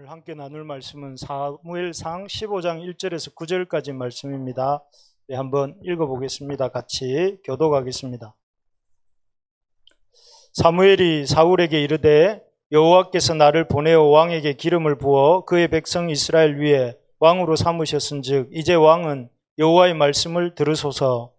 오늘 함께 나눌 말씀은 사무엘상 15장 1절에서 9절까지 말씀입니다. 네, 한번 읽어보겠습니다. 같이 교독하겠습니다. 사무엘이 사울에게 이르되 여호와께서 나를 보내어 왕에게 기름을 부어 그의 백성 이스라엘 위에 왕으로 삼으셨은즉 이제 왕은 여호와의 말씀을 들으소서.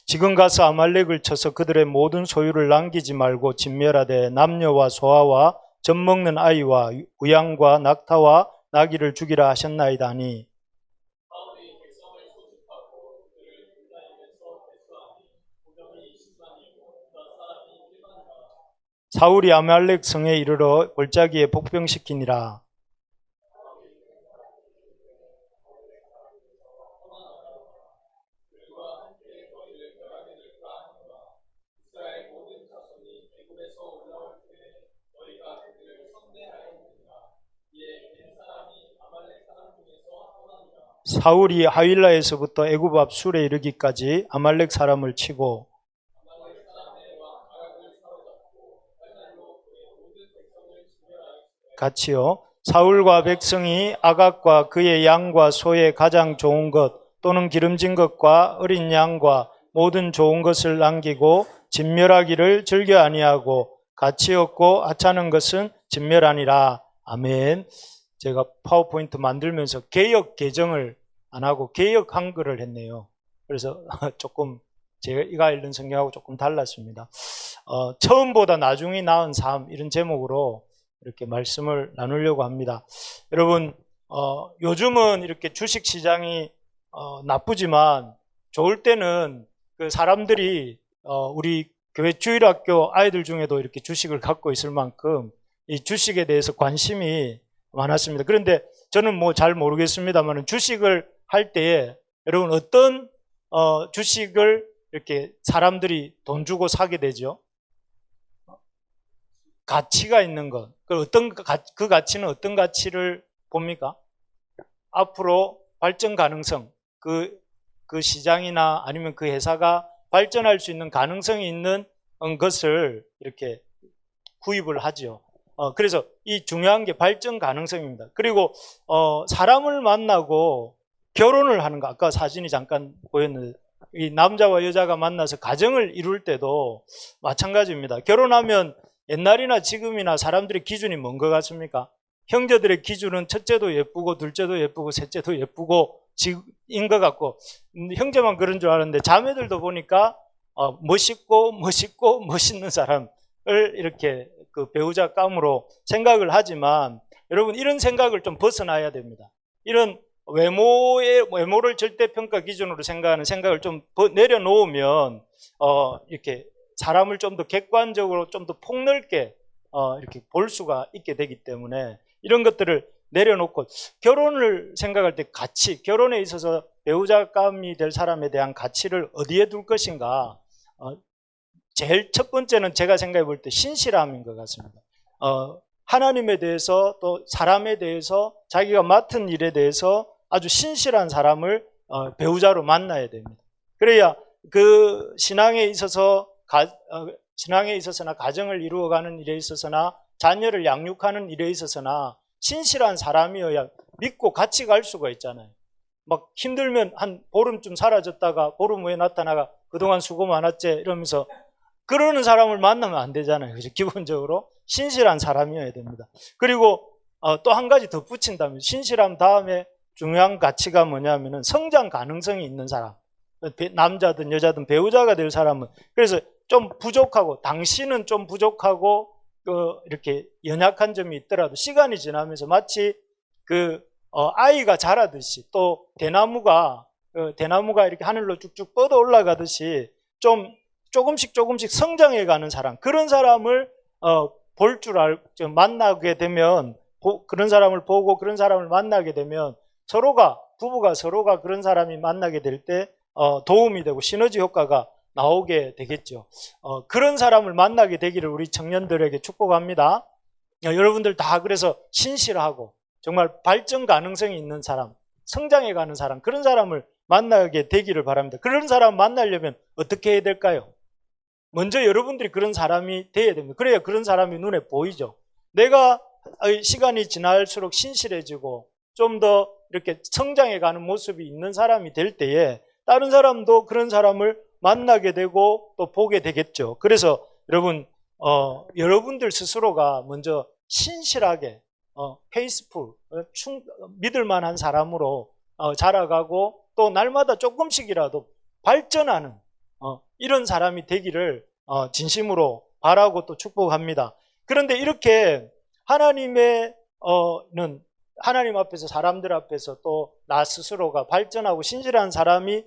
지금 가서 아말렉을 쳐서 그들의 모든 소유를 남기지 말고 진멸하되 남녀와 소아와 젖먹는 아이와 우양과 낙타와 나귀를 죽이라 하셨나이다 하니, 사울이 아말렉 성에 이르러 골짜기에 복병시키니라. 사울이 하윌라에서부터 애굽 앞 술에 이르기까지 아말렉 사람을 치고 같이요. 사울과 백성이 아각과 그의 양과 소의 가장 좋은 것 또는 기름진 것과 어린 양과 모든 좋은 것을 남기고 진멸하기를 즐겨 아니하고 가치 없고 하찮은 것은 진멸하니라. 아멘. 제가 파워포인트 만들면서 개역 개정을 안 하고 개역 한글을 했네요. 그래서 조금 제가 읽는 성경하고 조금 달랐습니다. 처음보다 나중이 나은 삶, 이런 제목으로 이렇게 말씀을 나누려고 합니다. 여러분, 요즘은 이렇게 주식시장이 나쁘지만 좋을 때는 그 사람들이 우리 교회 주일학교 아이들 중에도 이렇게 주식을 갖고 있을 만큼 이 주식에 대해서 관심이 많았습니다. 그런데 저는 뭐 잘 모르겠습니다만 주식을 할 때에 여러분 어떤 주식을 이렇게 사람들이 돈 주고 사게 되죠? 가치가 있는 것. 그 가치는 어떤 가치를 봅니까? 앞으로 발전 가능성, 그 시장이나 아니면 그 회사가 발전할 수 있는 가능성이 있는 것을 이렇게 구입을 하죠. 그래서 이 중요한 게 발전 가능성입니다. 그리고 사람을 만나고 결혼을 하는 거, 아까 사진이 잠깐 보였는데 이 남자와 여자가 만나서 가정을 이룰 때도 마찬가지입니다. 결혼하면 옛날이나 지금이나 사람들의 기준이 뭔 것 같습니까? 형제들의 기준은 첫째도 예쁘고 둘째도 예쁘고 셋째도 예쁘고 인 것 같고, 형제만 그런 줄 알았는데 자매들도 보니까 멋있고 멋있는 사람을 이렇게 그 배우자 감으로 생각을 하지만, 여러분 이런 생각을 좀 벗어나야 됩니다. 이런 외모를 절대평가 기준으로 생각하는 생각을 좀 내려놓으면 이렇게 사람을 좀 더 객관적으로 좀 더 폭넓게 이렇게 볼 수가 있게 되기 때문에 이런 것들을 내려놓고 결혼을 생각할 때 가치, 결혼에 있어서 배우자감이 될 사람에 대한 가치를 어디에 둘 것인가, 제일 첫 번째는 제가 생각해 볼 때 신실함인 것 같습니다. 하나님에 대해서 또 사람에 대해서 자기가 맡은 일에 대해서 아주 신실한 사람을 배우자로 만나야 됩니다. 그래야 그 신앙에 있어서나 가정을 이루어가는 일에 있어서나 자녀를 양육하는 일에 있어서나 신실한 사람이어야 믿고 같이 갈 수가 있잖아요. 막 힘들면 한 보름쯤 사라졌다가 보름 후에 나타나가 그동안 수고 많았지 이러면서 그러는 사람을 만나면 안 되잖아요. 그래서 기본적으로 신실한 사람이어야 됩니다. 그리고 또 한 가지 덧붙인다면 신실함 다음에 중요한 가치가 뭐냐면은 성장 가능성이 있는 사람, 남자든 여자든 배우자가 될 사람은, 그래서 좀 부족하고 당신은 좀 부족하고 이렇게 연약한 점이 있더라도 시간이 지나면서 마치 아이가 자라듯이 또 대나무가 이렇게 하늘로 쭉쭉 뻗어 올라가듯이 좀 조금씩 성장해 가는 사람, 그런 사람을 볼 줄 알고 만나게 되면, 그런 사람을 보고 그런 사람을 만나게 되면 부부가 서로가 그런 사람이 만나게 될 때 도움이 되고 시너지 효과가 나오게 되겠죠. 그런 사람을 만나게 되기를 우리 청년들에게 축복합니다. 여러분들 다 그래서 신실하고 정말 발전 가능성이 있는 사람, 성장해 가는 사람, 그런 사람을 만나게 되기를 바랍니다. 그런 사람 만나려면 어떻게 해야 될까요? 먼저 여러분들이 그런 사람이 돼야 됩니다. 그래야 그런 사람이 눈에 보이죠. 내가 시간이 지날수록 신실해지고 좀 더 이렇게 성장해가는 모습이 있는 사람이 될 때에 다른 사람도 그런 사람을 만나게 되고 또 보게 되겠죠. 그래서 여러분, 여러분들 스스로가 먼저 신실하게 페이스풀, 믿을 만한 사람으로 자라가고 또 날마다 조금씩이라도 발전하는 이런 사람이 되기를 진심으로 바라고 또 축복합니다. 그런데 이렇게 하나님 앞에서, 사람들 앞에서 또 나 스스로가 발전하고 신실한 사람이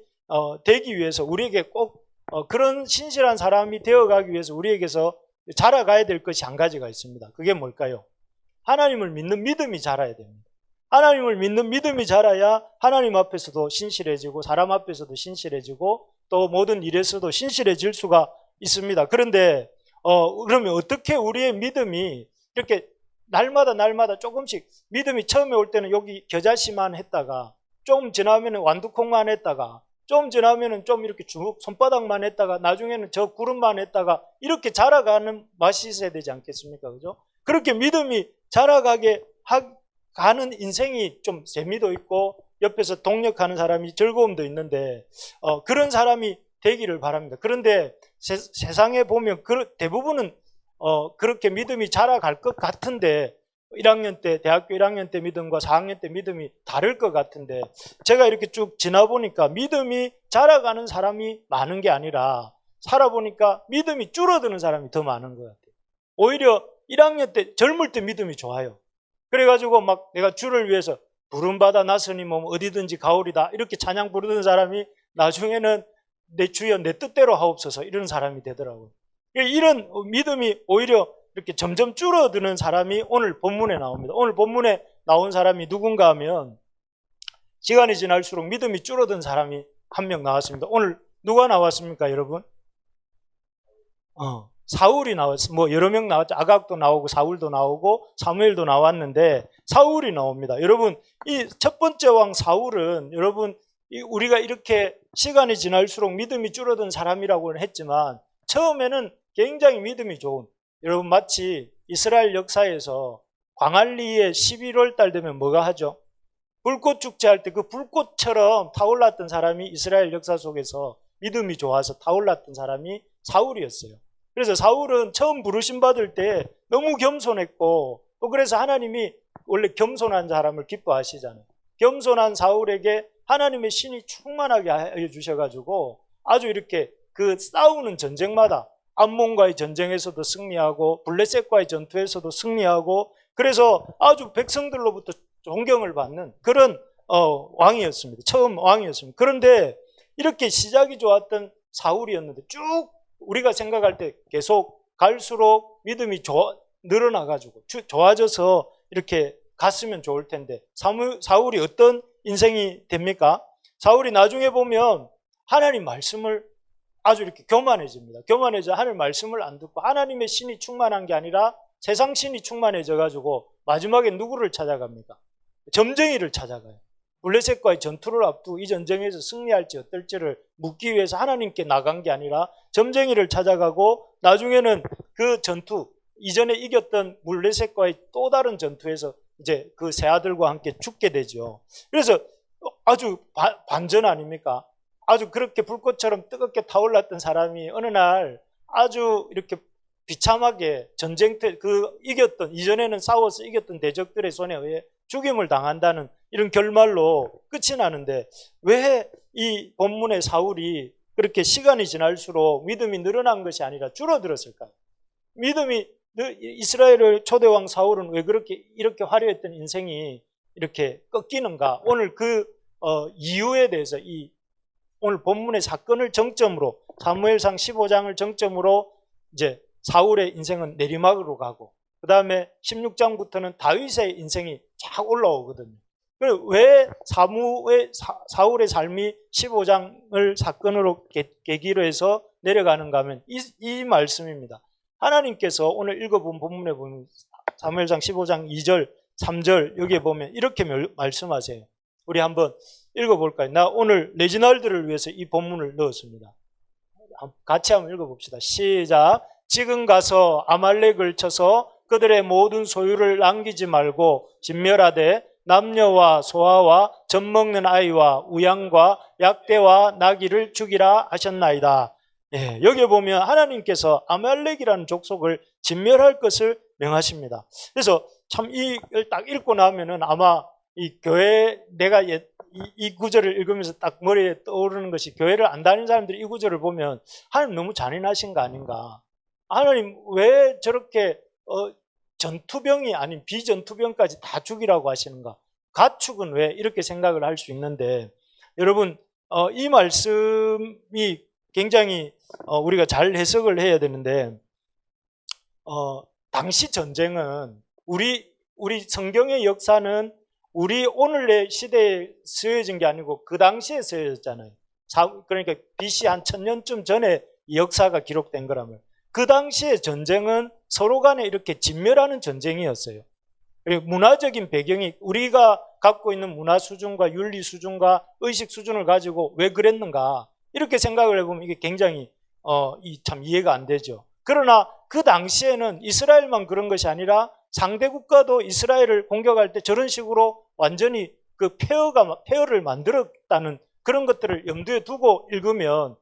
되기 위해서 우리에게 꼭 그런 신실한 사람이 되어가기 위해서 우리에게서 자라가야 될 것이 한 가지가 있습니다. 그게 뭘까요? 하나님을 믿는 믿음이 자라야 됩니다. 하나님을 믿는 믿음이 자라야 하나님 앞에서도 신실해지고 사람 앞에서도 신실해지고 또 모든 일에서도 신실해질 수가 있습니다. 그런데 그러면 어떻게 우리의 믿음이 이렇게 날마다 조금씩, 믿음이 처음에 올 때는 여기 겨자씨만 했다가 좀 지나면 완두콩만 했다가 좀 지나면 좀 이렇게 손바닥만 했다가 나중에는 저 구름만 했다가 이렇게 자라가는 맛이 있어야 되지 않겠습니까? 그죠? 그렇게 믿음이 자라가게 가는 인생이 좀 재미도 있고 옆에서 동력하는 사람이 즐거움도 있는데 그런 사람이 되기를 바랍니다. 그런데 세상에 보면 대부분은 그렇게 믿음이 자라갈 것 같은데 1학년 때, 대학교 1학년 때 믿음과 4학년 때 믿음이 다를 것 같은데 제가 이렇게 쭉 지나보니까 믿음이 자라가는 사람이 많은 게 아니라 살아보니까 믿음이 줄어드는 사람이 더 많은 것 같아요. 오히려 1학년 때 젊을 때 믿음이 좋아요. 그래가지고 막 내가 주를 위해서 부름받아 나서니 뭐 어디든지 가오리다 이렇게 찬양 부르던 사람이 나중에는 내 주여 내 뜻대로 하옵소서 이런 사람이 되더라고요. 이런 믿음이 오히려 이렇게 점점 줄어드는 사람이 오늘 본문에 나옵니다. 오늘 본문에 나온 사람이 누군가 하면 시간이 지날수록 믿음이 줄어든 사람이 한 명 나왔습니다. 오늘 누가 나왔습니까, 여러분? 사울이 나왔어요. 뭐 여러 명 나왔죠. 아각도 나오고 사울도 나오고 사무엘도 나왔는데 사울이 나옵니다. 여러분, 이 첫 번째 왕 사울은 여러분 우리가 이렇게 시간이 지날수록 믿음이 줄어든 사람이라고는 했지만 처음에는 굉장히 믿음이 좋은, 여러분 마치 이스라엘 역사에서 광안리에 11월 달 되면 뭐가 하죠? 불꽃 축제할 때 그 불꽃처럼 타올랐던 사람이 이스라엘 역사 속에서 믿음이 좋아서 타올랐던 사람이 사울이었어요. 그래서 사울은 처음 부르심 받을 때 너무 겸손했고 또 그래서 하나님이 원래 겸손한 사람을 기뻐하시잖아요. 겸손한 사울에게 하나님의 신이 충만하게 해주셔가지고 아주 이렇게 그 싸우는 전쟁마다 암몬과의 전쟁에서도 승리하고 블레셋과의 전투에서도 승리하고 그래서 아주 백성들로부터 존경을 받는 그런 왕이었습니다. 처음 왕이었습니다. 그런데 이렇게 시작이 좋았던 사울이었는데 쭉 우리가 생각할 때 계속 갈수록 믿음이 늘어나가지고 좋아져서 이렇게 갔으면 좋을 텐데 사울이 어떤 인생이 됩니까? 사울이 나중에 보면 하나님 말씀을 아주 이렇게 교만해집니다. 교만해져 하나님 말씀을 안 듣고 하나님의 신이 충만한 게 아니라 세상 신이 충만해져가지고 마지막에 누구를 찾아갑니까? 점쟁이를 찾아가요. 블레셋과의 전투를 앞두고 이 전쟁에서 승리할지 어떨지를 묻기 위해서 하나님께 나간 게 아니라 점쟁이를 찾아가고 나중에는 그 전투, 이전에 이겼던 블레셋과의 또 다른 전투에서 이제 그 세 아들과 함께 죽게 되죠. 그래서 아주 반전 아닙니까? 아주 그렇게 불꽃처럼 뜨겁게 타올랐던 사람이 어느 날 아주 이렇게 비참하게 전쟁터 이겼던 이전에는 싸워서 이겼던 대적들의 손에 의해 죽임을 당한다는 이런 결말로 끝이 나는데 왜 이 본문의 사울이 그렇게 시간이 지날수록 믿음이 늘어난 것이 아니라 줄어들었을까요? 믿음이 이스라엘의 초대왕 사울은 왜 이렇게 화려했던 인생이 이렇게 꺾이는가? 오늘 그 이유에 대해서 오늘 본문의 사건을 정점으로 사무엘상 15장을 정점으로 이제 사울의 인생은 내리막으로 가고 그 다음에 16장부터는 다윗의 인생이 쫙 올라오거든요. 왜 사울의 삶이 15장을 사건으로 계기로 해서 내려가는가 하면 이 말씀입니다. 하나님께서 오늘 읽어본 본문에 보면 사무엘상 15장 2절 3절 여기에 보면 이렇게 말씀하세요. 우리 한번 읽어볼까요? 나 오늘 레지날드를 위해서 이 본문을 넣었습니다. 같이 한번 읽어봅시다. 시작. 지금 가서 아말렉을 쳐서 그들의 모든 소유를 남기지 말고 진멸하되 남녀와 소아와 젖먹는 아이와 우양과 약대와 나귀를 죽이라 하셨나이다. 예, 여기 보면 하나님께서 아말렉이라는 족속을 진멸할 것을 명하십니다. 그래서 참 이걸 딱 읽고 나면은 아마 이 교회 내가 이 구절을 읽으면서 딱 머리에 떠오르는 것이, 교회를 안 다니는 사람들이 이 구절을 보면 하나님 너무 잔인하신 거 아닌가? 하나님 왜 저렇게 전투병이 아닌 비전투병까지 다 죽이라고 하시는가? 가축은 왜? 이렇게 생각을 할 수 있는데, 여러분 이 말씀이 굉장히 우리가 잘 해석을 해야 되는데, 당시 전쟁은 우리 성경의 역사는 우리 오늘의 시대에 쓰여진 게 아니고 그 당시에 쓰여졌잖아요. 그러니까 BC 한 1000년쯤 전에 이 역사가 기록된 거라면, 그 당시의 전쟁은 서로 간에 이렇게 진멸하는 전쟁이었어요. 그리고 문화적인 배경이, 우리가 갖고 있는 문화 수준과 윤리 수준과 의식 수준을 가지고 왜 그랬는가, 이렇게 생각을 해보면 이게 굉장히 참 이해가 안 되죠. 그러나 그 당시에는 이스라엘만 그런 것이 아니라 상대 국가도 이스라엘을 공격할 때 저런 식으로 완전히 그 폐허를 만들었다는 그런 것들을 염두에 두고 읽으면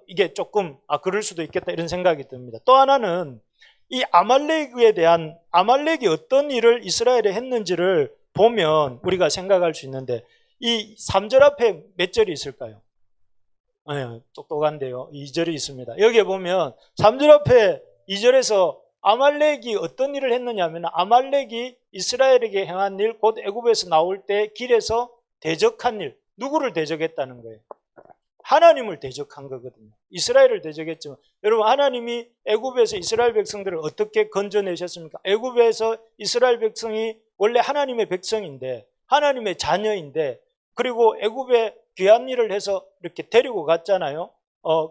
이게 조금 그럴 수도 있겠다 이런 생각이 듭니다. 또 하나는 이 아말렉이 어떤 일을 이스라엘에 했는지를 보면 우리가 생각할 수 있는데, 이 3절 앞에 몇 절이 있을까요? 네, 똑똑한데요. 2절이 있습니다. 여기에 보면 3절 앞에 2절에서 아말렉이 어떤 일을 했느냐 하면, 아말렉이 이스라엘에게 행한 일, 곧 애굽에서 나올 때 길에서 대적한 일, 누구를 대적했다는 거예요? 하나님을 대적한 거거든요. 이스라엘을 대적했지만, 여러분 하나님이 애굽에서 이스라엘 백성들을 어떻게 건져내셨습니까? 애굽에서 이스라엘 백성이 원래 하나님의 백성인데, 하나님의 자녀인데, 그리고 애굽에 귀한 일을 해서 이렇게 데리고 갔잖아요.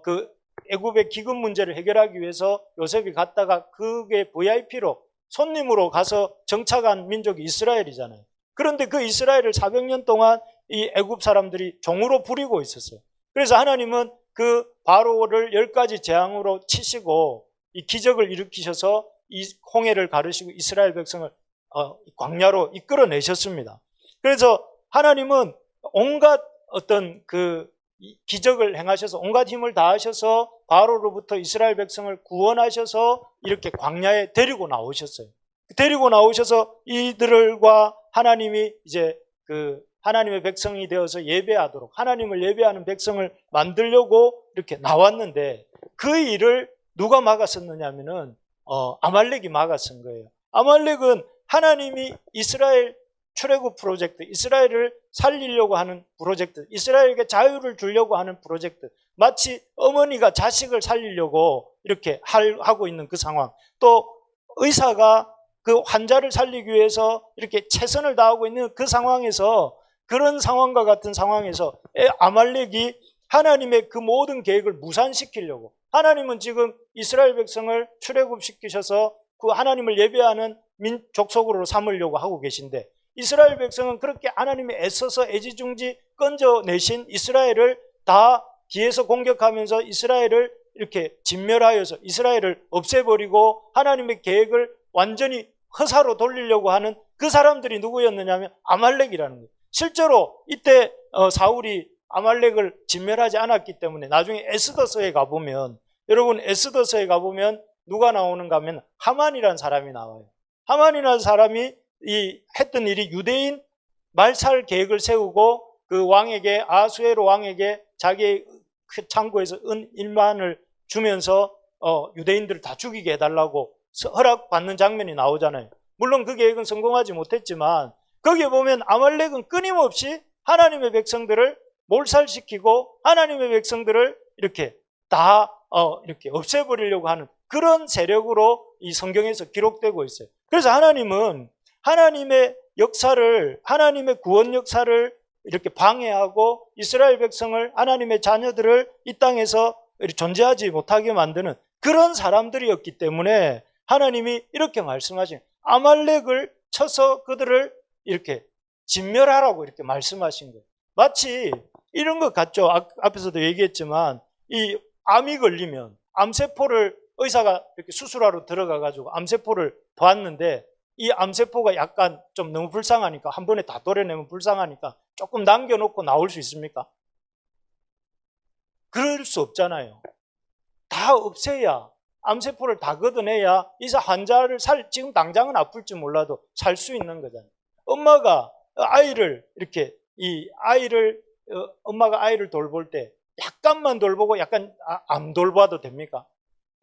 그 애굽의 기금 문제를 해결하기 위해서 요셉이 갔다가 그게 VIP로 손님으로 가서 정착한 민족이 이스라엘이잖아요. 그런데 그 이스라엘을 400년 동안 이 애굽 사람들이 종으로 부리고 있었어요. 그래서 하나님은 그 바로를 10가지 재앙으로 치시고 이 기적을 일으키셔서 이 홍해를 가르시고 이스라엘 백성을 광야로 이끌어내셨습니다. 그래서 하나님은 온갖 어떤 그 기적을 행하셔서 온갖 힘을 다하셔서 바로로부터 이스라엘 백성을 구원하셔서 이렇게 광야에 데리고 나오셨어요. 데리고 나오셔서 이들과 하나님이 이제 그 하나님의 백성이 되어서 예배하도록, 하나님을 예배하는 백성을 만들려고 이렇게 나왔는데, 그 일을 누가 막았었느냐 하면은 아말렉이 막았은 거예요. 아말렉은 하나님이 이스라엘 출애굽 프로젝트, 이스라엘을 살리려고 하는 프로젝트, 이스라엘에게 자유를 주려고 하는 프로젝트, 마치 어머니가 자식을 살리려고 이렇게 하고 있는 그 상황, 또 의사가 그 환자를 살리기 위해서 이렇게 최선을 다하고 있는 그 상황에서, 그런 상황과 같은 상황에서 아말렉이 하나님의 그 모든 계획을 무산시키려고, 하나님은 지금 이스라엘 백성을 출애굽시키셔서 그 하나님을 예배하는 족속으로 삼으려고 하고 계신데, 이스라엘 백성은 그렇게 하나님이 애써서 애지중지 건져내신 이스라엘을 다 뒤에서 공격하면서 이스라엘을 이렇게 진멸하여서 이스라엘을 없애버리고 하나님의 계획을 완전히 허사로 돌리려고 하는 그 사람들이 누구였느냐 하면 아말렉이라는 거예요. 실제로 이때 사울이 아말렉을 진멸하지 않았기 때문에 나중에 에스더서에 가보면, 여러분 에스더서에 가보면 누가 나오는가 하면 하만이라는 사람이 나와요. 하만이라는 사람이 했던 일이 유대인 말살 계획을 세우고 그 왕에게, 아수에로 왕에게 자기의 창고에서 은 1만을 주면서 유대인들을 다 죽이게 해달라고 허락받는 장면이 나오잖아요. 물론 그 계획은 성공하지 못했지만, 거기에 보면 아말렉은 끊임없이 하나님의 백성들을 몰살시키고 하나님의 백성들을 이렇게 다 이렇게 없애버리려고 하는 그런 세력으로 이 성경에서 기록되고 있어요. 그래서 하나님은 하나님의 역사를, 하나님의 구원 역사를 이렇게 방해하고 이스라엘 백성을, 하나님의 자녀들을 이 땅에서 존재하지 못하게 만드는 그런 사람들이었기 때문에 하나님이 이렇게 말씀하신, 아말렉을 쳐서 그들을 이렇게 진멸하라고 이렇게 말씀하신 거예요. 마치 이런 것 같죠. 앞에서도 얘기했지만 이 암이 걸리면 암세포를 의사가 이렇게 수술하러 들어가 가지고 암세포를 봤는데 이 암세포가 약간 좀 너무 불쌍하니까 한 번에 다 도려내면 불쌍하니까 조금 남겨놓고 나올 수 있습니까? 그럴 수 없잖아요. 다 없애야, 암세포를 다 걷어내야 이 환자를 지금 당장은 아플지 몰라도 살 수 있는 거잖아요. 엄마가 아이를 이렇게 엄마가 아이를 돌볼 때 약간만 돌보고 약간 안 돌봐도 됩니까?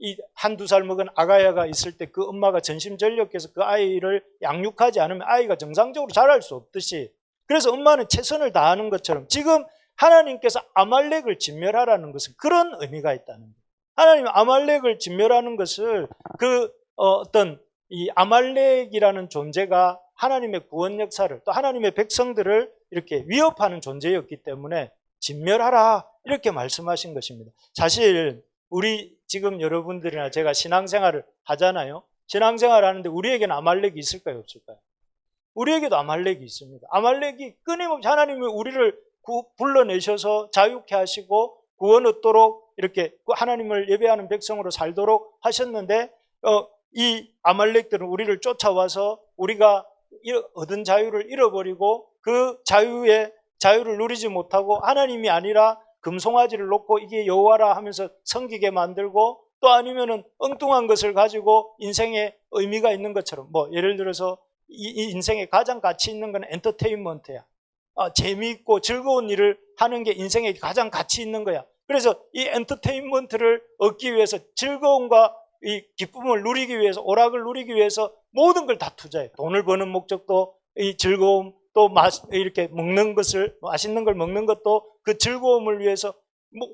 이 한두 살 먹은 아가야가 있을 때 그 엄마가 전심전력해서 그 아이를 양육하지 않으면 아이가 정상적으로 자랄 수 없듯이, 그래서 엄마는 최선을 다하는 것처럼 지금 하나님께서 아말렉을 진멸하라는 것은 그런 의미가 있다는 거예요. 하나님 아말렉을 진멸하는 것을 어떤 이 아말렉이라는 존재가 하나님의 구원 역사를, 또 하나님의 백성들을 이렇게 위협하는 존재였기 때문에 진멸하라 이렇게 말씀하신 것입니다. 사실 우리 지금 여러분들이나 제가 신앙생활을 하잖아요. 신앙생활을 하는데 우리에게는 아말렉이 있을까요, 없을까요? 우리에게도 아말렉이 있습니다. 아말렉이 끊임없이 하나님이 우리를 불러내셔서 자유케 하시고 구원 얻도록 이렇게 하나님을 예배하는 백성으로 살도록 하셨는데 이 아말렉들은 우리를 쫓아와서 우리가 얻은 자유를 잃어버리고 그 자유를 누리지 못하고 하나님이 아니라 금송아지를 놓고 이게 여호와라 하면서 섬기게 만들고, 또 아니면은 엉뚱한 것을 가지고 인생에 의미가 있는 것처럼, 뭐 예를 들어서 이 인생에 가장 가치 있는 건 엔터테인먼트야. 재미있고 즐거운 일을 하는 게 인생에 가장 가치 있는 거야. 그래서 이 엔터테인먼트를 얻기 위해서, 즐거움과 이 기쁨을 누리기 위해서, 오락을 누리기 위해서 모든 걸 다 투자해. 돈을 버는 목적도 이 즐거움, 또 이렇게 먹는 것을, 맛있는 걸 먹는 것도 그 즐거움을 위해서,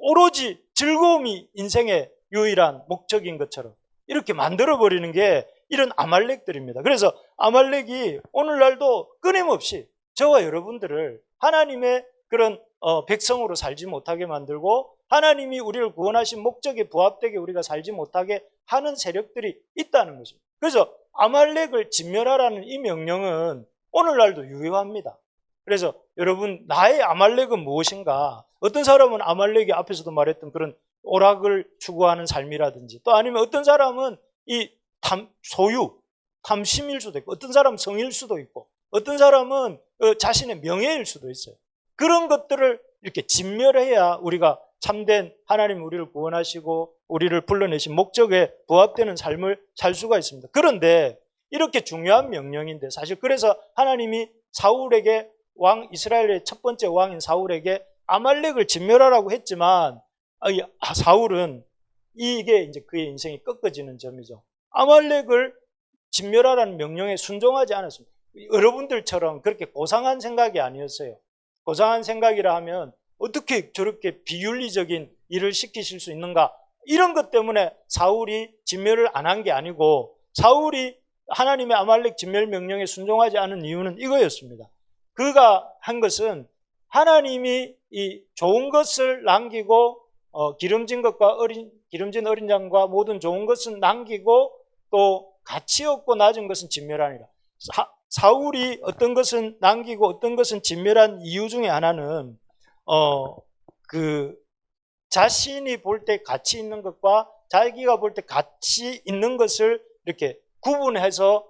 오로지 즐거움이 인생의 유일한 목적인 것처럼 이렇게 만들어버리는 게 이런 아말렉들입니다. 그래서 아말렉이 오늘날도 끊임없이 저와 여러분들을 하나님의 그런 백성으로 살지 못하게 만들고, 하나님이 우리를 구원하신 목적에 부합되게 우리가 살지 못하게 하는 세력들이 있다는 것입니다. 그래서 아말렉을 진멸하라는 이 명령은 오늘날도 유효합니다. 그래서 여러분, 나의 아말렉은 무엇인가? 어떤 사람은 아말렉이 앞에서도 말했던 그런 오락을 추구하는 삶이라든지, 또 아니면 어떤 사람은 이 탐심일 수도 있고, 어떤 사람은 성일 수도 있고, 어떤 사람은 자신의 명예일 수도 있어요. 그런 것들을 이렇게 진멸해야 우리가 참된 하나님 우리를 구원하시고 우리를 불러내신 목적에 부합되는 삶을 살 수가 있습니다. 그런데 이렇게 중요한 명령인데, 사실 그래서 하나님이 사울에게, 이스라엘의 첫 번째 왕인 사울에게 아말렉을 진멸하라고 했지만, 사울은 이게 이제 그의 인생이 꺾어지는 점이죠. 아말렉을 진멸하라는 명령에 순종하지 않았습니다. 여러분들처럼 그렇게 고상한 생각이 아니었어요. 고상한 생각이라 하면 어떻게 저렇게 비윤리적인 일을 시키실 수 있는가, 이런 것 때문에 사울이 진멸을 안 한 게 아니고, 사울이 하나님의 아말렉 진멸 명령에 순종하지 않은 이유는 이거였습니다. 그가 한 것은 하나님이 이 좋은 것을 남기고 기름진 어린 양과 모든 좋은 것은 남기고 또 가치 없고 낮은 것은 진멸하니라. 사울이 어떤 것은 남기고 어떤 것은 진멸한 이유 중에 하나는 자신이 볼 때 가치 있는 것과 자기가 볼 때 가치 있는 것을 이렇게 구분해서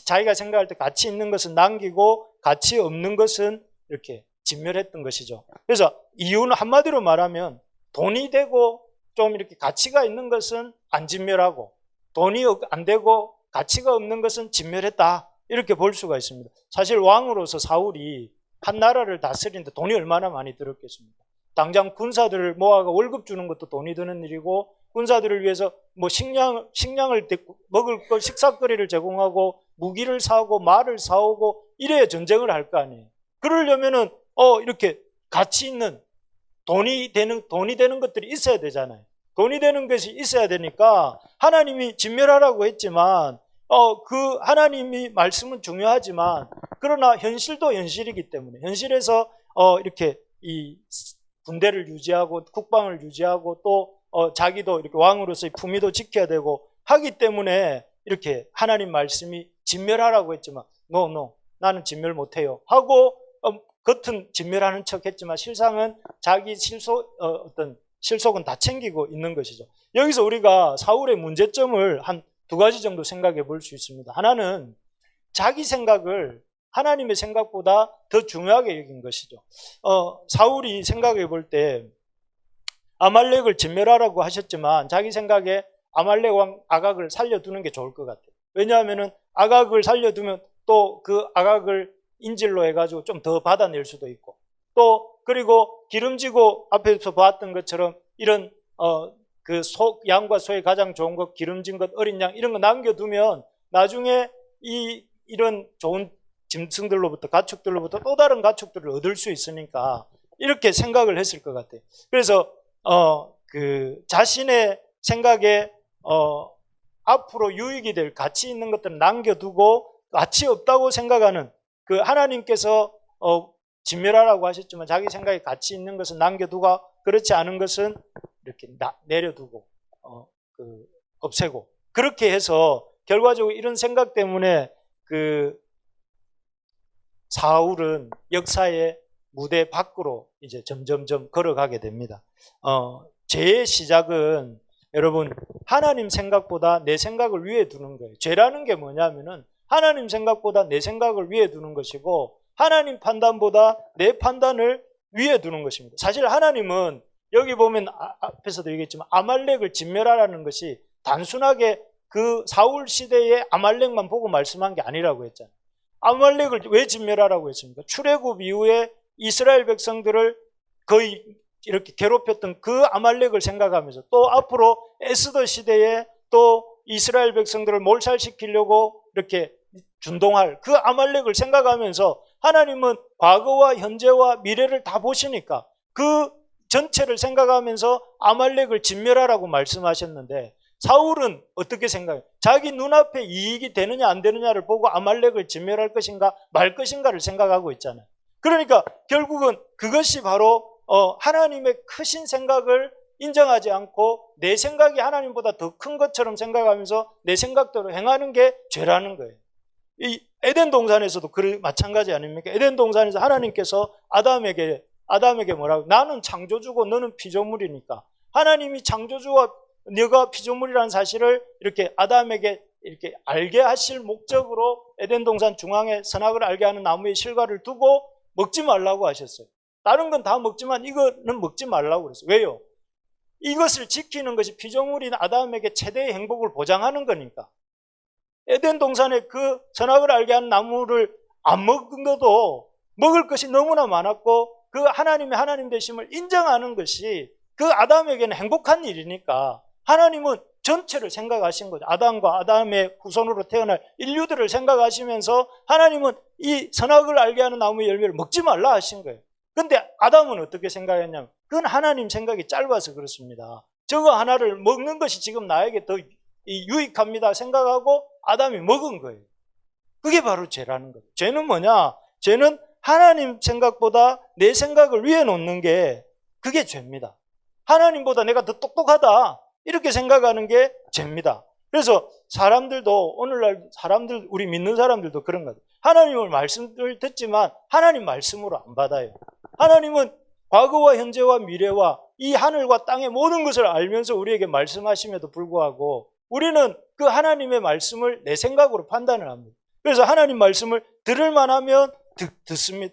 자기가 생각할 때 가치 있는 것은 남기고 가치 없는 것은 이렇게 진멸했던 것이죠. 그래서 이유는 한마디로 말하면 돈이 되고 좀 이렇게 가치가 있는 것은 안 진멸하고, 돈이 안 되고 가치가 없는 것은 진멸했다, 이렇게 볼 수가 있습니다. 사실 왕으로서 사울이 한 나라를 다스리는데 돈이 얼마나 많이 들었겠습니까? 당장 군사들을 모아가 월급 주는 것도 돈이 드는 일이고, 군사들을 위해서 뭐 식량을 먹을 걸, 식사거리를 제공하고 무기를 사오고 말을 사오고 이래야 전쟁을 할 거 아니에요. 그러려면은 이렇게 가치 있는 돈이 되는 것들이 있어야 되잖아요. 돈이 되는 것이 있어야 되니까 하나님이 진멸하라고 했지만 그 하나님이 말씀은 중요하지만, 그러나 현실도 현실이기 때문에 현실에서 이렇게 이 군대를 유지하고 국방을 유지하고 또 자기도 이렇게 왕으로서의 품위도 지켜야 되고 하기 때문에 이렇게 하나님 말씀이 진멸하라고 했지만 노 나는 진멸 못해요 하고 겉은 진멸하는 척 했지만 실상은 자기 어떤 실속은 다 챙기고 있는 것이죠. 여기서 우리가 사울의 문제점을 한 두 가지 정도 생각해 볼 수 있습니다. 하나는 자기 생각을 하나님의 생각보다 더 중요하게 여긴 것이죠. 사울이 생각해 볼 때 아말렉을 진멸하라고 하셨지만 자기 생각에 아말렉 왕 아각을 살려두는 게 좋을 것 같아요. 왜냐하면 아각을 살려두면 또 그 아각을 인질로 해가지고 좀 더 받아낼 수도 있고 또 그리고 기름지고 앞에서 봤던 것처럼 이런 양과 소에 가장 좋은 것, 기름진 것, 어린 양 이런 거 남겨두면 나중에 이런 좋은 짐승들로부터 가축들로부터 또 다른 가축들을 얻을 수 있으니까 이렇게 생각을 했을 것 같아요. 그래서 자신의 생각에 앞으로 유익이 될 가치 있는 것들을 남겨두고 가치 없다고 생각하는 그 하나님께서 진멸하라고 하셨지만 자기 생각에 가치 있는 것은 남겨두고 그렇지 않은 것은 이렇게 내려두고 없애고 그렇게 해서 결과적으로 이런 생각 때문에 사울은 역사의 무대 밖으로 이제 점점점 걸어가게 됩니다. 죄의 시작은 여러분 하나님 생각보다 내 생각을 위에 두는 거예요. 죄라는 게 뭐냐면은 하나님 생각보다 내 생각을 위에 두는 것이고 하나님 판단보다 내 판단을 위에 두는 것입니다. 사실 하나님은 여기 보면 앞에서도 얘기했지만 아말렉을 진멸하라는 것이 단순하게 그 사울 시대의 아말렉만 보고 말씀한 게 아니라고 했잖아요. 아말렉을 왜 진멸하라고 했습니까? 출애굽 이후에 이스라엘 백성들을 거의 이렇게 괴롭혔던 그 아말렉을 생각하면서 또 앞으로 에스더 시대에 또 이스라엘 백성들을 몰살시키려고 이렇게 준동할 그 아말렉을 생각하면서 하나님은 과거와 현재와 미래를 다 보시니까 그 전체를 생각하면서 아말렉을 진멸하라고 말씀하셨는데 사울은 어떻게 생각해요? 자기 눈앞에 이익이 되느냐 안 되느냐를 보고 아말렉을 진멸할 것인가 말 것인가를 생각하고 있잖아요. 그러니까 결국은 그것이 바로 하나님의 크신 생각을 인정하지 않고 내 생각이 하나님보다 더 큰 것처럼 생각하면서 내 생각대로 행하는 게 죄라는 거예요. 이 에덴 동산에서도 마찬가지 아닙니까? 에덴 동산에서 하나님께서 아담에게 뭐라고? 나는 창조주고 너는 피조물이니까 하나님이 창조주와 너가 피조물이라는 사실을 이렇게 아담에게 이렇게 알게 하실 목적으로 에덴 동산 중앙에 선악을 알게 하는 나무의 실과를 두고 먹지 말라고 하셨어요. 다른 건 다 먹지만 이거는 먹지 말라고 그랬어요. 왜요? 이것을 지키는 것이 피조물인 아담에게 최대의 행복을 보장하는 거니까. 에덴 동산에 그 선악을 알게 하는 나무를 안 먹은 것도 먹을 것이 너무나 많았고 그 하나님의 하나님 되심을 인정하는 것이 그 아담에게는 행복한 일이니까 하나님은 전체를 생각하신 거죠. 아담과 아담의 후손으로 태어날 인류들을 생각하시면서 하나님은 이 선악을 알게 하는 나무의 열매를 먹지 말라 하신 거예요. 근데 아담은 어떻게 생각했냐면 그건 하나님 생각이 짧아서 그렇습니다. 저거 하나를 먹는 것이 지금 나에게 더 유익합니다 생각하고 아담이 먹은 거예요. 그게 바로 죄라는 거예요. 죄는 뭐냐? 죄는 하나님 생각보다 내 생각을 위에 놓는 게 그게 죄입니다. 하나님보다 내가 더 똑똑하다 이렇게 생각하는 게 죄입니다. 그래서 사람들도 오늘날 우리 믿는 사람들도 그런 거예요. 하나님의 말씀을 듣지만 하나님 말씀으로 안 받아요. 하나님은 과거와 현재와 미래와 이 하늘과 땅의 모든 것을 알면서 우리에게 말씀하심에도 불구하고 우리는 그 하나님의 말씀을 내 생각으로 판단을 합니다. 그래서 하나님 말씀을 들을 만하면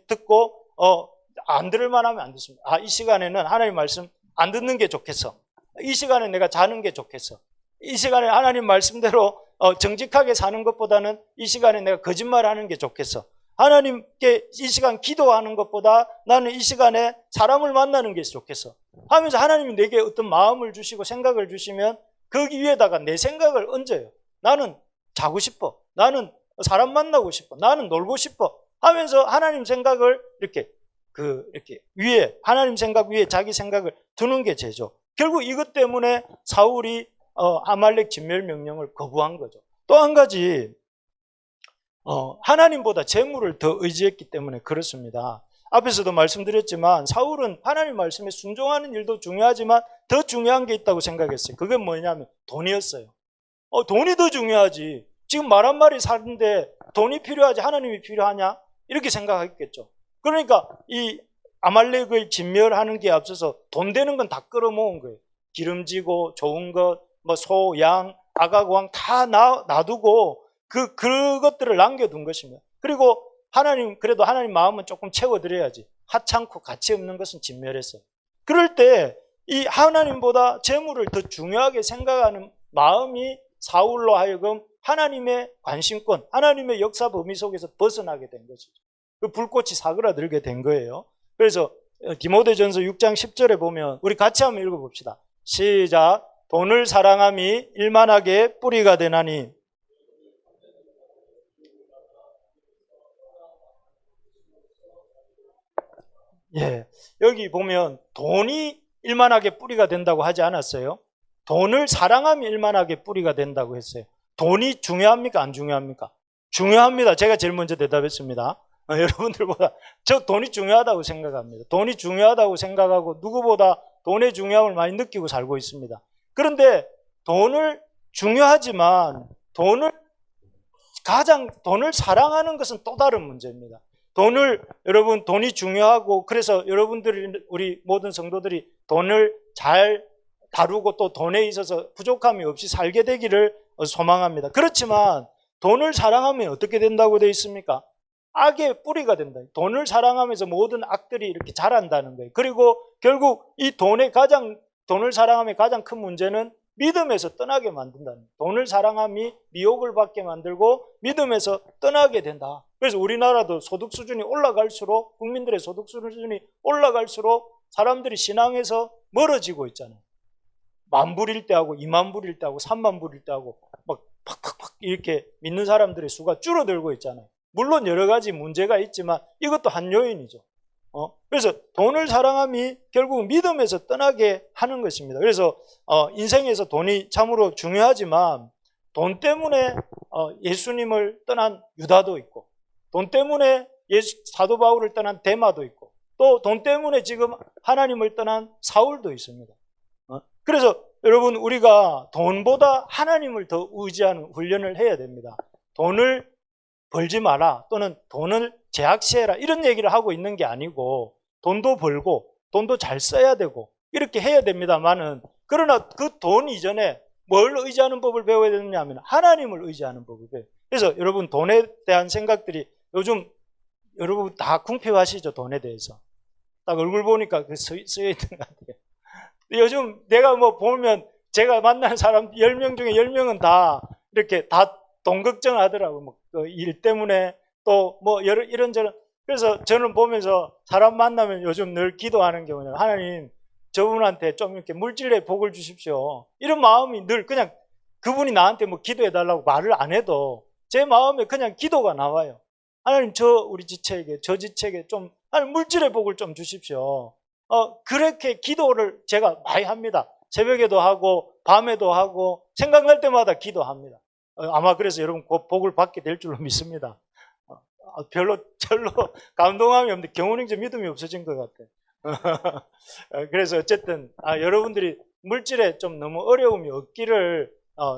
듣고 안 들을 만하면 안 듣습니다. 이 시간에는 하나님 말씀 안 듣는 게 좋겠어. 이 시간에 내가 자는 게 좋겠어. 이 시간에 하나님 말씀대로 정직하게 사는 것보다는 이 시간에 내가 거짓말하는 게 좋겠어. 하나님께 이 시간 기도하는 것보다 나는 이 시간에 사람을 만나는 게 좋겠어 하면서 하나님이 내게 어떤 마음을 주시고 생각을 주시면 거기 위에다가 내 생각을 얹어요. 나는 자고 싶어. 나는 사람 만나고 싶어. 나는 놀고 싶어 하면서 하나님 생각을 이렇게 위에 하나님 생각 위에 자기 생각을 두는 게 죄죠. 결국 이것 때문에 사울이 아말렉 진멸 명령을 거부한 거죠. 또 한 가지 하나님보다 재물을 더 의지했기 때문에 그렇습니다. 앞에서도 말씀드렸지만 사울은 하나님 말씀에 순종하는 일도 중요하지만 더 중요한 게 있다고 생각했어요. 그게 뭐냐면 돈이었어요. 돈이 더 중요하지. 지금 말 한 마리 사는데 돈이 필요하지 하나님이 필요하냐? 이렇게 생각했겠죠. 그러니까 이 아말렉을 진멸하는 게 앞서서 돈 되는 건 다 끌어모은 거예요. 기름지고 좋은 것, 뭐 소, 양, 아가광 다 놔두고 그것들을 남겨둔 것입니다. 그리고 그래도 하나님 마음은 조금 채워드려야지. 하찮고 가치 없는 것은 진멸했어요. 그럴 때 이 하나님보다 재물을 더 중요하게 생각하는 마음이 사울로 하여금 하나님의 관심권, 하나님의 역사 범위 속에서 벗어나게 된 것이죠. 그 불꽃이 사그라들게 된 거예요. 그래서 디모데전서 6장 10절에 보면 우리 같이 한번 읽어봅시다. 시작. 돈을 사랑함이 일만하게 뿌리가 되나니. 예, 여기 보면 돈이 일만하게 뿌리가 된다고 하지 않았어요? 돈을 사랑함이 일만하게 뿌리가 된다고 했어요. 돈이 중요합니까? 안 중요합니까? 중요합니다. 제가 제일 먼저 대답했습니다. 여러분들보다 저 돈이 중요하다고 생각합니다. 돈이 중요하다고 생각하고 누구보다 돈의 중요함을 많이 느끼고 살고 있습니다. 그런데 돈을 중요하지만 돈을 사랑하는 것은 또 다른 문제입니다. 여러분 돈이 중요하고 그래서 여러분들이 우리 모든 성도들이 돈을 잘 다루고 또 돈에 있어서 부족함이 없이 살게 되기를 소망합니다. 그렇지만 돈을 사랑하면 어떻게 된다고 되어 있습니까? 악의 뿌리가 된다. 돈을 사랑하면서 모든 악들이 이렇게 자란다는 거예요. 그리고 결국 이 돈을 사랑함의 가장 큰 문제는 믿음에서 떠나게 만든다는 거예요. 돈을 사랑함이 미혹을 받게 만들고 믿음에서 떠나게 된다. 그래서 우리나라도 소득 수준이 올라갈수록 국민들의 소득 수준이 올라갈수록 사람들이 신앙에서 멀어지고 있잖아요. 10,000불일 때 하고 20,000불일 때 하고 30,000불일 때 하고 막 팍팍팍 이렇게 믿는 사람들의 수가 줄어들고 있잖아요. 물론 여러 가지 문제가 있지만 이것도 한 요인이죠. 그래서 돈을 사랑함이 결국 믿음에서 떠나게 하는 것입니다. 그래서 인생에서 돈이 참으로 중요하지만 돈 때문에 예수님을 떠난 유다도 있고 돈 때문에 사도 바울을 떠난 데마도 있고 또 돈 때문에 지금 하나님을 떠난 사울도 있습니다. 그래서 여러분 우리가 돈보다 하나님을 더 의지하는 훈련을 해야 됩니다. 돈을 벌지 마라 또는 돈을 제약시해라 이런 얘기를 하고 있는 게 아니고 돈도 벌고 돈도 잘 써야 되고 이렇게 해야 됩니다만은 그러나 그 돈 이전에 뭘 의지하는 법을 배워야 되느냐 하면 하나님을 의지하는 법을 배워요. 그래서 여러분 돈에 대한 생각들이 요즘 여러분 다 궁핍하시죠. 돈에 대해서 딱 얼굴 보니까 쓰여 있는 것 같아요. 요즘 내가 뭐 보면 제가 만난 사람 10명 중에 10명은 다 이렇게 다 돈 걱정하더라고. 뭐 일 때문에 또 뭐 이런저런. 그래서 저는 보면서 사람 만나면 요즘 늘 기도하는 게 뭐냐면 하나님 저분한테 좀 이렇게 물질의 복을 주십시오. 이런 마음이 늘 그냥 그분이 나한테 뭐 기도해 달라고 말을 안 해도 제 마음에 그냥 기도가 나와요. 하나님 우리 지체에게 저 지체에게 좀 하나님 물질의 복을 좀 주십시오. 그렇게 기도를 제가 많이 합니다. 새벽에도 하고 밤에도 하고 생각날 때마다 기도합니다. 아마 그래서 여러분 곧 복을 받게 될 줄로 믿습니다. 별로 감동함이 없는데 경훈이 믿음이 없어진 것 같아요. 그래서 어쨌든 여러분들이 물질에 좀 너무 어려움이 없기를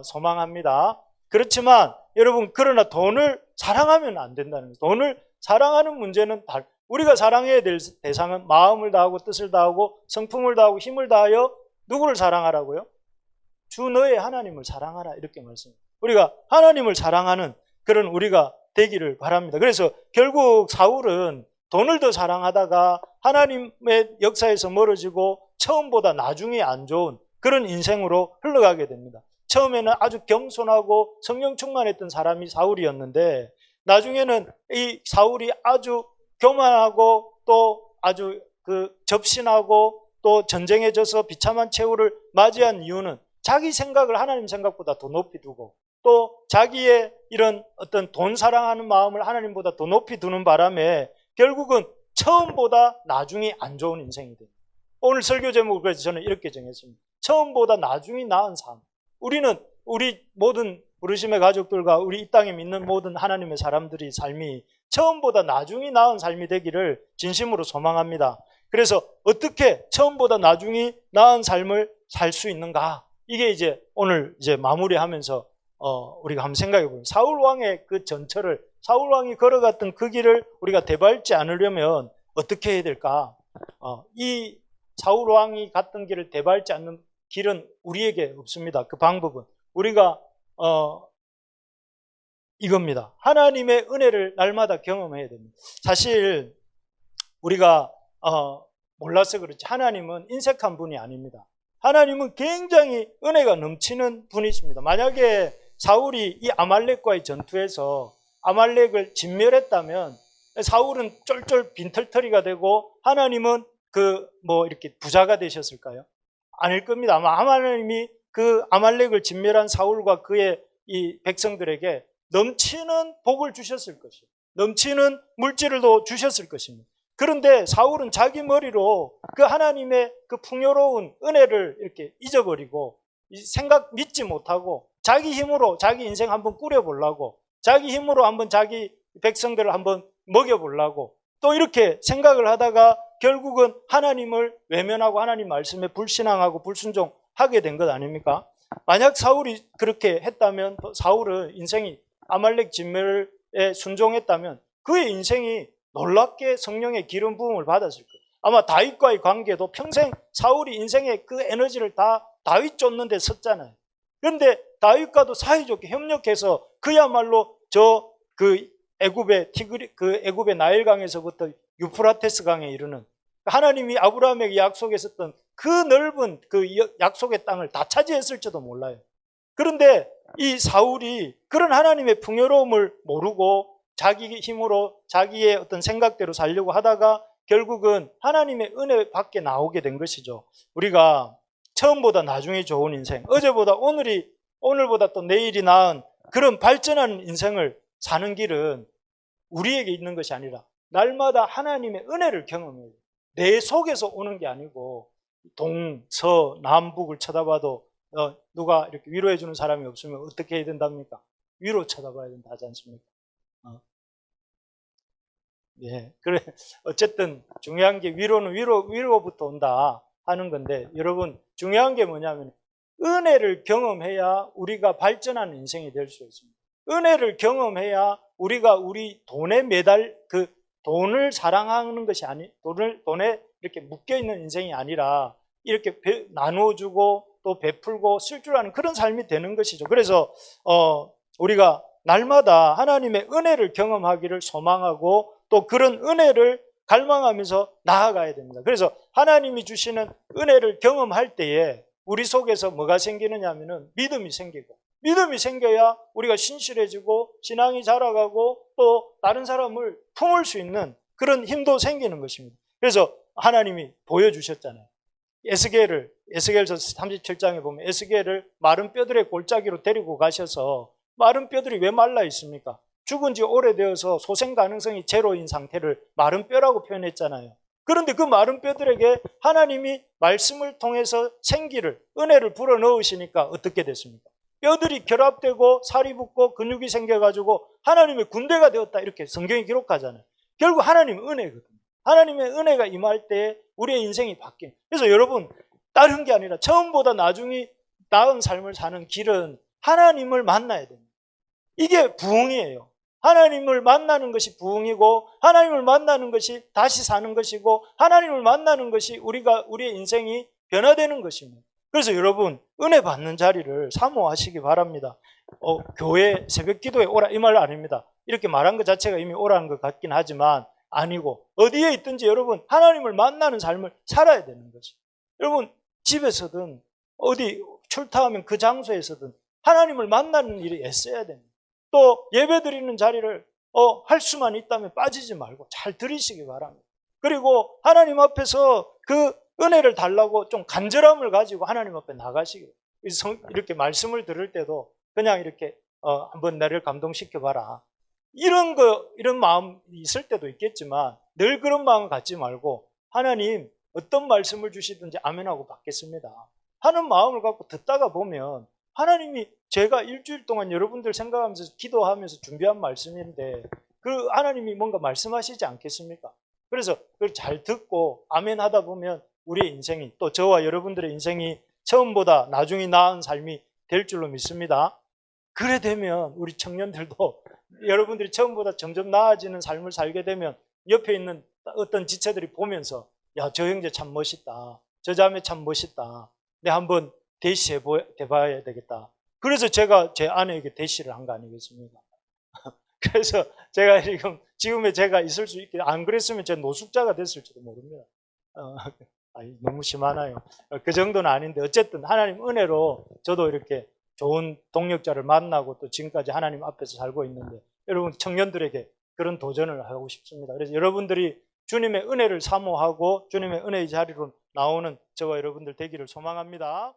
소망합니다. 그렇지만 여러분 그러나 돈을 사랑하면 안 된다는 거예요. 돈을 사랑하는 문제는 우리가 사랑해야 될 대상은 마음을 다하고 뜻을 다하고 성품을 다하고 힘을 다하여 누구를 사랑하라고요? 주 너의 하나님을 사랑하라 이렇게 말씀합니다. 우리가 하나님을 사랑하는 그런 우리가 되기를 바랍니다. 그래서 결국 사울은 돈을 더 사랑하다가 하나님의 역사에서 멀어지고 처음보다 나중에 안 좋은 그런 인생으로 흘러가게 됩니다. 처음에는 아주 겸손하고 성령 충만했던 사람이 사울이었는데 나중에는 이 사울이 아주 교만하고 또 아주 접신하고 또 전쟁에 져서 비참한 최후를 맞이한 이유는 자기 생각을 하나님 생각보다 더 높이 두고 또 자기의 이런 어떤 돈 사랑하는 마음을 하나님보다 더 높이 두는 바람에 결국은 처음보다 나중이 안 좋은 인생이 됩니다. 오늘 설교 제목을 그래서 저는 이렇게 정했습니다. 처음보다 나중이 나은 삶. 우리 모든 부르심의 가족들과 우리 이 땅에 믿는 모든 하나님의 사람들이 삶이 처음보다 나중이 나은 삶이 되기를 진심으로 소망합니다. 그래서 어떻게 처음보다 나중이 나은 삶을 살 수 있는가? 이게 이제 오늘 이제 마무리하면서 우리가 한번 생각해 보면 사울 왕의 그 전철을, 사울 왕이 걸어갔던 그 길을 우리가 되밟지 않으려면 어떻게 해야 될까? 이 사울 왕이 갔던 길을 되밟지 않는 길은 우리에게 없습니다. 그 방법은 우리가 이겁니다. 하나님의 은혜를 날마다 경험해야 됩니다. 사실 우리가 몰라서 그렇지 하나님은 인색한 분이 아닙니다. 하나님은 굉장히 은혜가 넘치는 분이십니다. 만약에 사울이 이 아말렉과의 전투에서 아말렉을 진멸했다면 사울은 쫄쫄 빈털터리가 되고 하나님은 이렇게 부자가 되셨을까요? 아닐 겁니다. 아마 하나님이 그 아말렉을 진멸한 사울과 그의 이 백성들에게 넘치는 복을 주셨을 것이에요. 넘치는 물질을 더 주셨을 것입니다. 그런데 사울은 자기 머리로 그 하나님의 그 풍요로운 은혜를 이렇게 잊어버리고 생각 믿지 못하고 자기 힘으로 자기 인생 한번 꾸려보려고 자기 힘으로 한번 자기 백성들을 한번 먹여보려고 또 이렇게 생각을 하다가 결국은 하나님을 외면하고 하나님 말씀에 불신앙하고 불순종하게 된 것 아닙니까? 만약 사울이 그렇게 했다면 사울은 인생이 아말렉 진멸에 순종했다면 그의 인생이 놀랍게 성령의 기름 부음을 받았을 거예요. 아마 다윗과의 관계도 평생 사울이 인생의 그 에너지를 다 다윗 쫓는 데 썼잖아요. 그런데 다윗과도 사이좋게 협력해서 그야말로 애굽의 나일강에서부터 유프라테스 강에 이르는 하나님이 아브라함에게 약속했었던 그 넓은 그 약속의 땅을 다 차지했을지도 몰라요. 그런데 이 사울이 그런 하나님의 풍요로움을 모르고 자기 힘으로 자기의 어떤 생각대로 살려고 하다가 결국은 하나님의 은혜 밖에 나오게 된 것이죠. 우리가 처음보다 나중에 좋은 인생, 어제보다 오늘보다 또 내일이 나은 그런 발전하는 인생을 사는 길은 우리에게 있는 것이 아니라 날마다 하나님의 은혜를 경험해요. 내 속에서 오는 게 아니고 동, 서, 남, 북을 쳐다봐도 누가 이렇게 위로해 주는 사람이 없으면 어떻게 해야 된답니까? 위로 쳐다봐야 된다 하지 않습니까? 예, 그래. 어쨌든 중요한 게 위로는 위로부터 온다 하는 건데 여러분 중요한 게 뭐냐면 은혜를 경험해야 우리가 발전하는 인생이 될 수 있습니다. 은혜를 경험해야 우리가 우리 돈에 돈을 사랑하는 것이 돈에 이렇게 묶여 있는 인생이 아니라 이렇게 나누어주고 또 베풀고 쓸 줄 아는 그런 삶이 되는 것이죠. 그래서 우리가 날마다 하나님의 은혜를 경험하기를 소망하고 또 그런 은혜를 갈망하면서 나아가야 됩니다. 그래서 하나님이 주시는 은혜를 경험할 때에 우리 속에서 뭐가 생기느냐 하면은 믿음이 생기고 믿음이 생겨야 우리가 신실해지고 신앙이 자라가고 또 다른 사람을 품을 수 있는 그런 힘도 생기는 것입니다. 그래서 하나님이 보여주셨잖아요. 에스겔서 37장에 보면 에스겔을 마른 뼈들의 골짜기로 데리고 가셔서 마른 뼈들이 왜 말라 있습니까? 죽은 지 오래되어서 소생 가능성이 제로인 상태를 마른 뼈라고 표현했잖아요. 그런데 그 마른 뼈들에게 하나님이 말씀을 통해서 생기를, 은혜를 불어넣으시니까 어떻게 됐습니까? 뼈들이 결합되고 살이 붙고 근육이 생겨가지고 하나님의 군대가 되었다 이렇게 성경이 기록하잖아요. 결국 하나님은 은혜거든요. 하나님의 은혜가 임할 때 우리의 인생이 바뀌는. 그래서 여러분 다른 게 아니라 처음보다 나중에 나은 삶을 사는 길은 하나님을 만나야 됩니다. 이게 부흥이에요. 하나님을 만나는 것이 부흥이고 하나님을 만나는 것이 다시 사는 것이고 하나님을 만나는 것이 우리의 인생이 변화되는 것입니다. 그래서 여러분 은혜 받는 자리를 사모하시기 바랍니다. 교회 새벽기도에 오라 이 말 아닙니다. 이렇게 말한 것 자체가 이미 오라는 것 같긴 하지만 아니고 어디에 있든지 여러분 하나님을 만나는 삶을 살아야 되는 것이. 여러분 집에서든 어디 출타하면 그 장소에서든 하나님을 만나는 일에 애써야 됩니다. 또 예배드리는 자리를 할 수만 있다면 빠지지 말고 잘 드리시기 바랍니다. 그리고 하나님 앞에서 그 은혜를 달라고 좀 간절함을 가지고 하나님 앞에 나가시기 바랍니다. 이렇게 말씀을 들을 때도 그냥 이렇게 한번 나를 감동시켜봐라. 이런 마음이 있을 때도 있겠지만 늘 그런 마음을 갖지 말고 하나님 어떤 말씀을 주시든지 아멘하고 받겠습니다 하는 마음을 갖고 듣다가 보면 하나님이 제가 일주일 동안 여러분들 생각하면서 기도하면서 준비한 말씀인데 그 하나님이 뭔가 말씀하시지 않겠습니까? 그래서 그걸 잘 듣고 아멘 하다 보면 우리의 인생이 또 저와 여러분들의 인생이 처음보다 나중에 나은 삶이 될 줄로 믿습니다. 그래 되면 우리 청년들도 여러분들이 처음보다 점점 나아지는 삶을 살게 되면 옆에 있는 어떤 지체들이 보면서 야, 저 형제 참 멋있다. 저 자매 참 멋있다. 내가 한번 대시해봐야 되겠다. 그래서 제가 제 아내에게 대시를 한 거 아니겠습니까? 그래서 제가 지금의 제가 있을 수 있게, 안 그랬으면 제가 노숙자가 됐을지도 모릅니다. 너무 심하나요? 그 정도는 아닌데 어쨌든 하나님 은혜로 저도 이렇게 좋은 동력자를 만나고 또 지금까지 하나님 앞에서 살고 있는데 여러분 청년들에게 그런 도전을 하고 싶습니다. 그래서 여러분들이 주님의 은혜를 사모하고 주님의 은혜의 자리로 나오는 저와 여러분들 되기를 소망합니다.